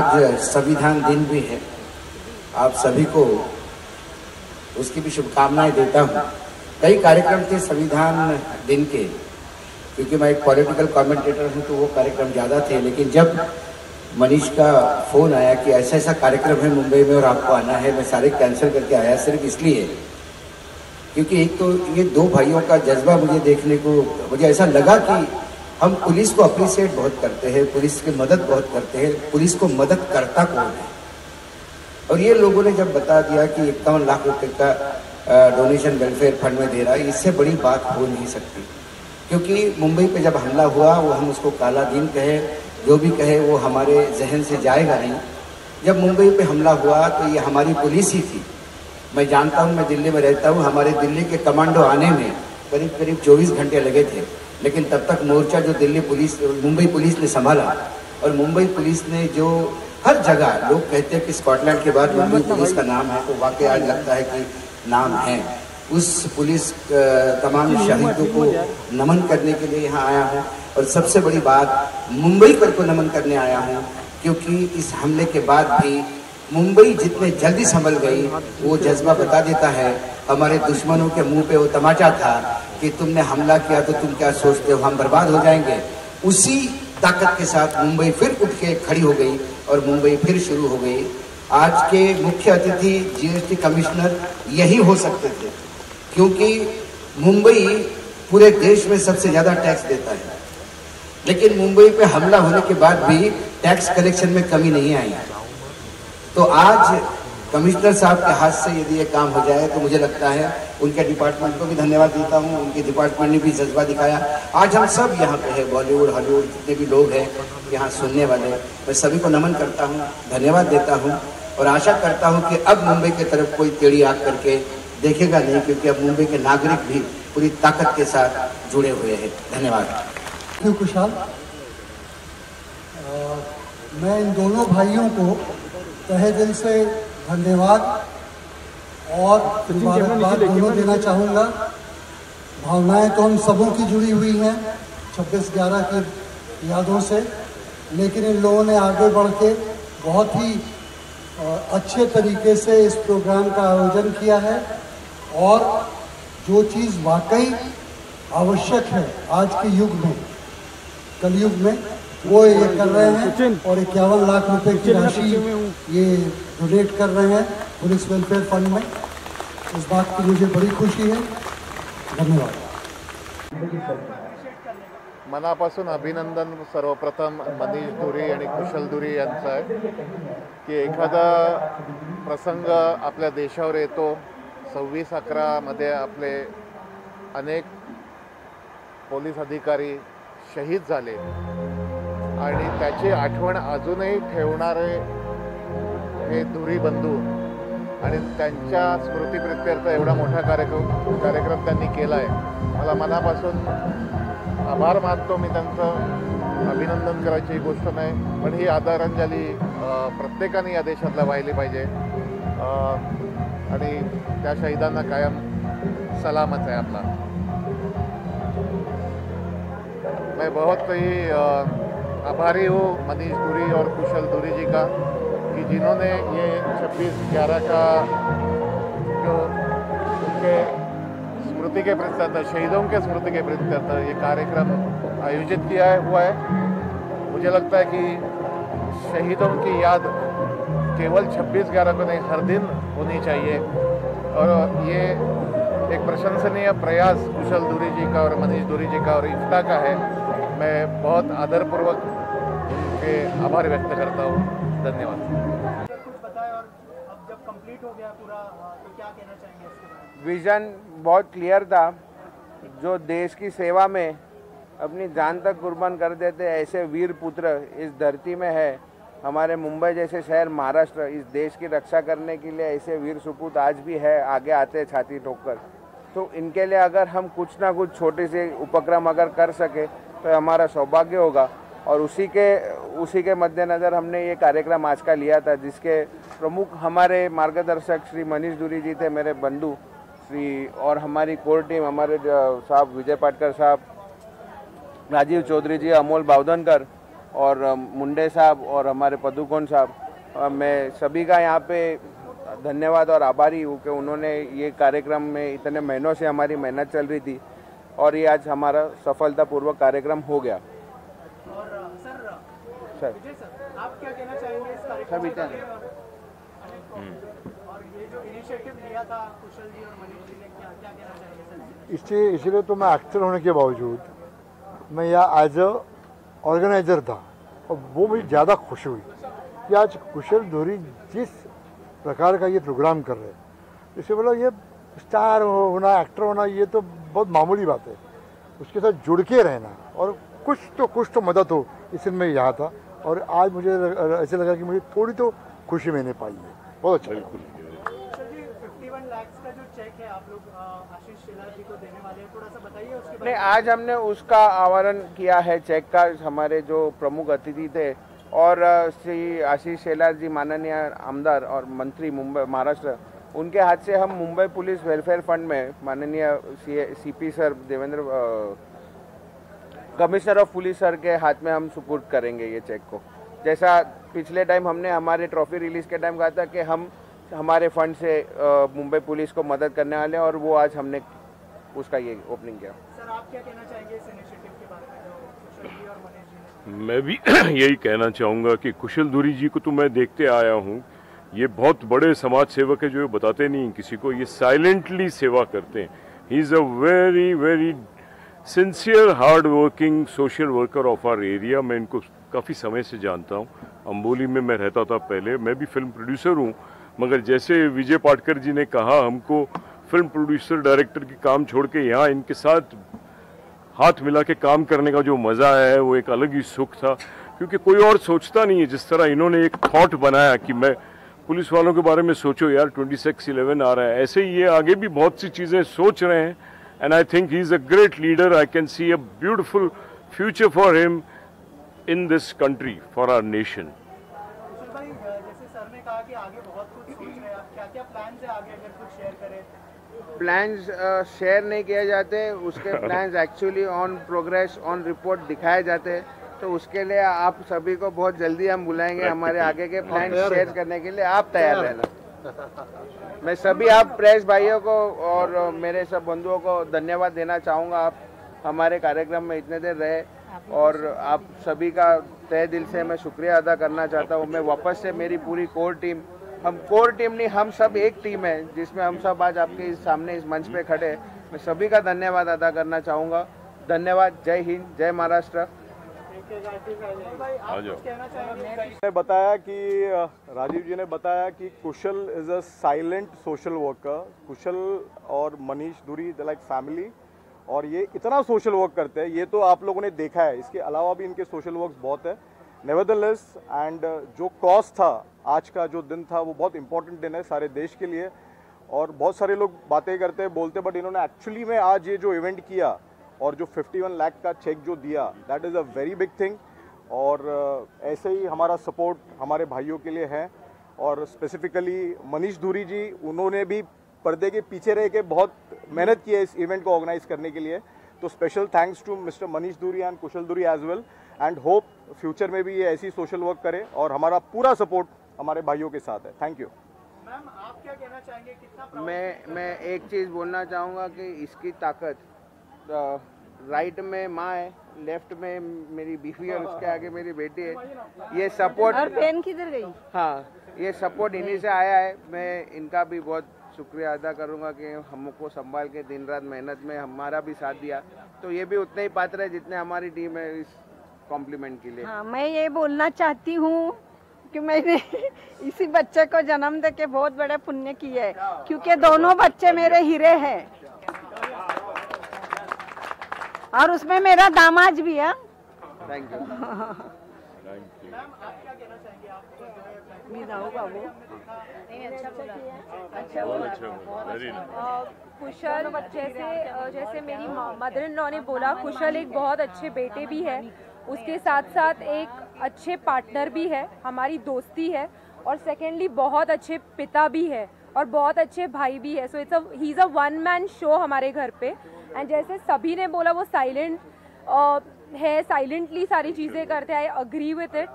आज संविधान दिन भी है। आप सभी को उसकी भी शुभकामनाएं देता हूँ। कई कार्यक्रम थे संविधान दिन के, क्योंकि मैं एक पॉलिटिकल कमेंटेटर हूँ तो वो कार्यक्रम ज़्यादा थे, लेकिन जब मनीष का फ़ोन आया कि ऐसा ऐसा कार्यक्रम है मुंबई में और आपको आना है, मैं सारे कैंसिल करके आया सिर्फ इसलिए क्योंकि एक तो ये दो भाइयों का जज्बा मुझे देखने को, मुझे ऐसा लगा कि हम पुलिस को अप्रिशिएट बहुत करते हैं, पुलिस की मदद बहुत करते हैं, पुलिस को मदद करता कौन है। और ये लोगों ने जब बता दिया कि 51 लाख रुपए का डोनेशन वेलफेयर फंड में दे रहा है, इससे बड़ी बात हो नहीं सकती। क्योंकि मुंबई पे जब हमला हुआ, वो हम उसको काला दिन कहे, जो भी कहे, वो हमारे जहन से जाएगा नहीं। जब मुंबई पे हमला हुआ तो ये हमारी पुलिस ही थी। मैं जानता हूँ, मैं दिल्ली में रहता हूँ, हमारे दिल्ली के कमांडो आने में करीब करीब 24 घंटे लगे थे, लेकिन तब तक मोर्चा जो मुंबई पुलिस ने संभाला। और मुंबई पुलिस ने जो हर जगह, लोग कहते हैं कि स्कॉटलैंड के बाद मुंबई पुलिस का नाम है, तो वाकई आज लगता है कि नाम है। उस पुलिस तमाम शहीदों को नमन करने के लिए यहाँ आया हूँ। और सबसे बड़ी बात, मुंबई को नमन करने आया हूँ, क्योंकि इस हमले के बाद भी मुंबई जितने जल्दी संभल गई, वो जज्बा बता देता है। हमारे दुश्मनों के मुंह पे वो तमाचा था कि तुमने हमला किया तो तुम क्या सोचते हो, हम बर्बाद हो जाएंगे। उसी ताकत के साथ मुंबई फिर उठ के खड़ी हो गई और मुंबई फिर शुरू हो गई। आज के मुख्य अतिथि जीएसटी कमिश्नर यही हो सकते थे, क्योंकि मुंबई पूरे देश में सबसे ज्यादा टैक्स देता है, लेकिन मुंबई पे हमला होने के बाद भी टैक्स कलेक्शन में कमी नहीं आई। तो आज कमिश्नर साहब के हाथ से यदि ये काम हो जाए तो मुझे लगता है, उनके डिपार्टमेंट को भी धन्यवाद देता हूँ, उनके डिपार्टमेंट ने भी जज्बा दिखाया। आज हम सब यहाँ पे हैं, बॉलीवुड हॉलीवुड जितने भी लोग हैं यहाँ सुनने वाले, मैं सभी को नमन करता हूँ, धन्यवाद देता हूँ और आशा करता हूँ कि अब मुंबई की तरफ कोई टेढ़ी आंख करके देखेगा नहीं, क्योंकि अब मुंबई के नागरिक भी पूरी ताकत के साथ जुड़े हुए हैं। धन्यवाद। कुशाल, मैं इन दोनों भाइयों को तहे दिल से धन्यवाद और मुबारकबाद दोनों देना चाहूँगा। भावनाएं तो हम सबों की जुड़ी हुई हैं 26/11 की यादों से, लेकिन इन लोगों ने आगे बढ़ के बहुत ही अच्छे तरीके से इस प्रोग्राम का आयोजन किया है। और जो चीज़ वाकई आवश्यक है आज के युग में, कलयुग में, वो ये कर रहे हैं और 51 लाख रुपए की राशि ये डोनेट कर रहे हैं पुलिस वेलफेयर फंड में। इस बात की मुझे बड़ी खुशी है। धन्यवाद। मनापासून अभिनंदन सर्वप्रथम मनीष धुरी आणि कुशल धुरी यांचं आहे की एखादा प्रसंग आपल्या देशावर येतो, 26/11 आपले अनेक पोलीस अधिकारी शहीद झाले आणि त्याची आठवण अजूनही ठेवणारे हे धुरी बंधू आणि त्यांच्या स्मृतीप्रित्यर्थ एवढा मोठा कार्यक्रम त्यांनी केला आहे। मला मनापासून आभार मानतो मी त्यांचं। अभिनंदन करायची गोष्ट नाही, पण ही आदरांजली प्रत्येकाने या देशातला वाहिली पाहिजे आणि त्या शहीदांना कायम सलामत है अपना। मैं बहुत ही आभारी हूँ मनीष धुरी और कुशल धुरी जी का कि जिन्होंने ये 26/11 का जो उनके स्मृति के प्रत्यर्थ, शहीदों के स्मृति के प्रत्यर्थ ये कार्यक्रम आयोजित हुआ है। मुझे लगता है कि शहीदों की याद केवल 26/11 को नहीं, हर दिन होनी चाहिए और ये एक प्रशंसनीय प्रयास कुशल धुरी जी का और मनीष धुरी जी का और इफ्ता का है। मैं बहुत आदरपूर्वक उनके आभार व्यक्त करता हूँ। धन्यवाद। कुछ बताएं, और अब जब कंप्लीट हो गया पूरा तो क्या कहना चाहेंगे इसके बारे में? विजन बहुत क्लियर था। जो देश की सेवा में अपनी जान तक कुर्बान कर देते ऐसे वीर पुत्र इस धरती में है। हमारे मुंबई जैसे शहर, महाराष्ट्र, इस देश की रक्षा करने के लिए ऐसे वीर सुपूत आज भी है, आगे आते छाती ठोककर। तो इनके लिए अगर हम कुछ ना कुछ छोटे से उपक्रम अगर कर सके तो हमारा सौभाग्य होगा। और उसी के मद्देनज़र हमने ये कार्यक्रम आज का लिया था, जिसके प्रमुख हमारे मार्गदर्शक श्री मनीष धुरी जी थे, मेरे बंधु श्री, और हमारी कोर टीम, हमारे साहब विजय पाटकर साहब, राजीव चौधरी जी, अमोल बावधनकर, और मुंडे साहब और हमारे पदुकोण साहब, मैं सभी का यहाँ पे धन्यवाद और आभारी हूँ कि उन्होंने ये कार्यक्रम में इतने महीनों से हमारी मेहनत चल रही थी और ये आज हमारा सफलतापूर्वक कार्यक्रम हो गया। और सर विजय सर, आप क्या कहना चाहेंगे इस कार्यक्रम के बारे में? और ये जो इनिशिएटिव लिया था कुशल जी और मनीष जी ने, क्या क्या कहना चाहेंगे सर? इसलिए तो मैं एक्टर होने के बावजूद मैं यहाँ एज अ ऑर्गेनाइजर था और वो मुझे ज़्यादा खुशी हुई कि आज कुशल धुरी जिस प्रकार का ये प्रोग्राम कर रहे हैं, इससे बोला ये स्टार होना, एक्टर होना, ये तो बहुत मामूली बात है। उसके साथ जुड़ के रहना और कुछ तो मदद हो, इसलिए मैं यहाँ था और आज मुझे ऐसे लगा कि मुझे थोड़ी तो खुशी मैंने पाई है। बहुत अच्छा। सर जी, 51 लाख का जो चेक है आप लोग आशीष शेलार जी को देने वाले हैं, थोड़ा सा बताइए उसके बारे नहीं, में। आज हमने उसका आवरण किया है चेक का। हमारे जो प्रमुख अतिथि थे और श्री आशीष शेलार जी माननीय आमदार और मंत्री मुंबई महाराष्ट्र, उनके हाथ से हम मुंबई पुलिस वेलफेयर फंड में माननीय CP sir Devendra commissioner of police sir के हाथ में हम सुपुर्द करेंगे ये चेक को। जैसा पिछले टाइम हमने हमारे ट्रॉफी रिलीज के टाइम कहा था कि हम हमारे फंड से मुंबई पुलिस को मदद करने वाले हैं और वो आज हमने उसका ये ओपनिंग किया। सर, आप क्या कहना चाहेंगे इस इनिशिएटिव के बारे में जो कुशल जी और मनीष जी ने? मैं भी यही कहना चाहूँगा कि कुशल धुरी जी को तो मैं देखते आया हूँ, ये बहुत बड़े समाज सेवक है जो बताते नहीं किसी को, ये साइलेंटली सेवा करते हैं। He is a very very sincere hard working social worker of our area. मैं इनको काफ़ी समय से जानता हूँ, अम्बोली में मैं रहता था पहले, मैं भी फिल्म प्रोड्यूसर हूँ, मगर जैसे विजय पाटकर जी ने कहा हमको फिल्म प्रोड्यूसर डायरेक्टर की काम छोड़ के यहाँ इनके साथ हाथ मिला के काम करने का जो मज़ा है वो एक अलग ही सुख था, क्योंकि कोई और सोचता नहीं है जिस तरह इन्होंने एक थॉट बनाया कि मैं पुलिस वालों के बारे में सोचो यार 26/11 आ रहा है, ऐसे ही ये आगे भी बहुत सी चीज़ें सोच रहे हैं। And I think he is a great leader. I can see a beautiful future for him in this country, for our nation. Kushal भाई, जैसे सर ने कहा कि आगे बहुत कुछ सोच रहे हैं आप, क्या क्या प्लान है आगे, अगर कुछ शेयर करें? प्लान्स शेयर नहीं किए जाते, उसके plans actually on progress on report दिखाए जाते हैं, तो उसके लिए आप सभी को बहुत जल्दी हम बुलाएंगे हमारे आगे के प्लान शेयर करने के लिए। आप तैयार रहना। मैं सभी आप प्रेस भाइयों को और मेरे सब बंधुओं को धन्यवाद देना चाहूँगा। आप हमारे कार्यक्रम में इतने देर रहे और आप सभी का तहे दिल से मैं शुक्रिया अदा करना चाहता हूँ। मैं वापस से मेरी पूरी कोर टीम, हम कोर टीम नहीं, हम सब एक टीम है जिसमें हम सब आज आपके इस सामने इस मंच पे खड़े, मैं सभी का धन्यवाद अदा करना चाहूँगा। धन्यवाद। जय हिंद, जय महाराष्ट्र। ने बताया कि राजीव जी ने बताया कि Kushal is a silent social worker. Kushal और मनीष धुरी लाइक फैमिली, और ये इतना सोशल वर्क करते हैं, ये तो आप लोगों ने देखा है। इसके अलावा भी इनके सोशल वर्क बहुत है। नेवरदलेस एंड जो कॉज था, आज का जो दिन था वो बहुत इंपॉर्टेंट दिन है सारे देश के लिए। और बहुत सारे लोग बातें करते बोलते, बट इन्होंने एक्चुअली में आज ये जो इवेंट किया और जो 51 लाख का चेक जो दिया, that is a very big thing. और ऐसे ही हमारा सपोर्ट हमारे भाइयों के लिए है। और स्पेसिफिकली मनीष धुरी जी, उन्होंने भी पर्दे के पीछे रह के बहुत मेहनत की है इस इवेंट को ऑर्गेनाइज करने के लिए। तो special thanks to mister Manish Dhuri and Kushal Dhuri as well, and hope future में भी ये ऐसी सोशल वर्क करे और हमारा पूरा सपोर्ट हमारे भाइयों के साथ है। Thank you. मैम, आप क्या कहना चाहेंगे, कितना मैं एक चीज़ बोलना चाहूँगा कि इसकी ताकत राइट में माँ है, लेफ्ट में मेरी बीवी और उसके आगे मेरी बेटी है। ये सपोर्ट, और पेन किधर गई? हाँ, ये सपोर्ट इन्हीं से आया है। मैं इनका भी बहुत शुक्रिया अदा करूँगा कि हमको संभाल के दिन रात मेहनत में हमारा भी साथ दिया। तो ये भी उतने ही पात्र है जितने हमारी टीम है इस कॉम्प्लीमेंट के लिए। हाँ, मैं ये बोलना चाहती हूँ कि मैंने इसी बच्चे को जन्म दे के बहुत बड़े पुण्य किए है, क्योंकि दोनों बच्चे मेरे हीरे हैं और उसमें मेरा दामाद भी है। Thank you. कुशल, जैसे मेरी मदर इन लॉ ने बोला, कुशल एक बहुत अच्छे बेटे भी है, उसके साथ साथ एक अच्छे पार्टनर भी है, हमारी दोस्ती है, और सेकेंडली बहुत अच्छे पिता भी है और बहुत अच्छे भाई भी है। So he is a one man show हमारे घर पे। एंड जैसे सभी ने बोला, वो साइलेंट है साइलेंटली सारी चीज़ें करते हैं, आई अग्री विथ इट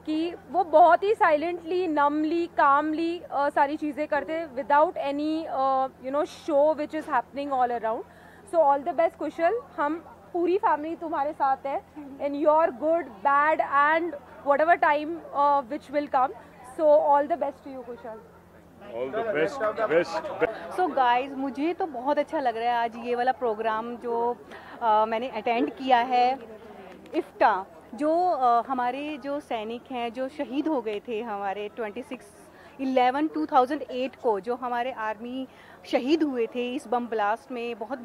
कि वो बहुत ही साइलेंटली, नमली, कामली सारी चीज़ें करते हैं without any show which is happening all around. So all the best Kushal. हम पूरी फैमिली तुम्हारे साथ है in your good, bad and whatever time which will come. So all the best to you Kushal. All the best. So guys, मुझे तो बहुत अच्छा लग रहा है आज ये वाला प्रोग्राम जो मैंने अटेंड किया है. इफ्ता जो हमारे जो सैनिक हैं जो शहीद हो गए थे हमारे 26/11/2008 को, जो हमारे आर्मी शहीद हुए थे इस बम ब्लास्ट में, बहुत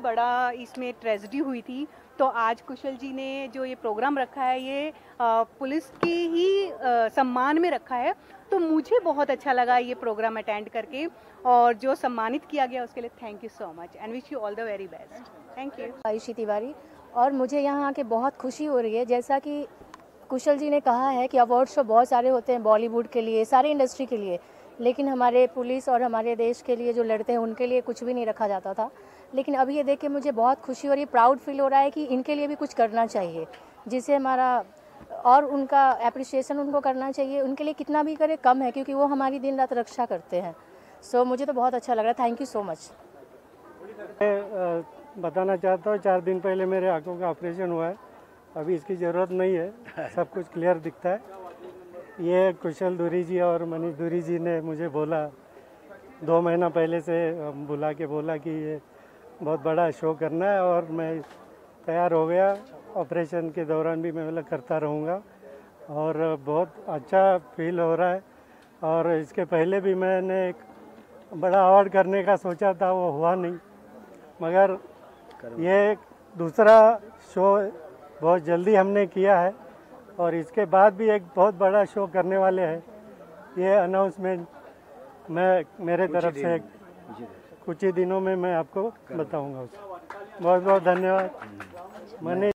बड़ा इसमें ट्रेजेडी हुई थी. तो आज कुशल जी ने जो ये प्रोग्राम रखा है ये पुलिस की ही सम्मान में रखा है. तो मुझे बहुत अच्छा लगा ये प्रोग्राम अटेंड करके, और जो सम्मानित किया गया उसके लिए thank you so much and wish you all the very best. Thank you. Ayushi Tiwari. और मुझे यहाँ आके बहुत खुशी हो रही है. जैसा कि कुशल जी ने कहा है कि अवार्ड शो बहुत सारे होते हैं बॉलीवुड के लिए, सारे इंडस्ट्री के लिए, लेकिन हमारे पुलिस और हमारे देश के लिए जो लड़ते हैं उनके लिए कुछ भी नहीं रखा जाता था. लेकिन अभी ये देख के मुझे बहुत खुशी हो रही है, प्राउड फील हो रहा है कि इनके लिए भी कुछ करना चाहिए, जिससे हमारा और उनका एप्रिसिएशन उनको करना चाहिए. उनके लिए कितना भी करे कम है, क्योंकि वो हमारी दिन रात रक्षा करते हैं. सो मुझे तो बहुत अच्छा लग रहा है. Thank you so much. बताना चाहता हूँ, 4 दिन पहले मेरे आंखों का ऑपरेशन हुआ है. अभी इसकी ज़रूरत नहीं है, सब कुछ क्लियर दिखता है. ये कुशल दुरी जी और मनीष दुरी जी ने मुझे बोला 2 महीना पहले से, बुला के बोला कि ये बहुत बड़ा शो करना है, और मैं तैयार हो गया. ऑपरेशन के दौरान भी मैं मतलब करता रहूँगा, और बहुत अच्छा फील हो रहा है. और इसके पहले भी मैंने एक बड़ा अवार्ड करने का सोचा था, वो हुआ नहीं, मगर ये दूसरा शो बहुत जल्दी हमने किया है, और इसके बाद भी एक बहुत बड़ा शो करने वाले हैं. ये अनाउंसमेंट मैं मेरे तरफ से कुछ ही दिनों में मैं आपको बताऊंगा. बहुत बहुत धन्यवाद. मनीष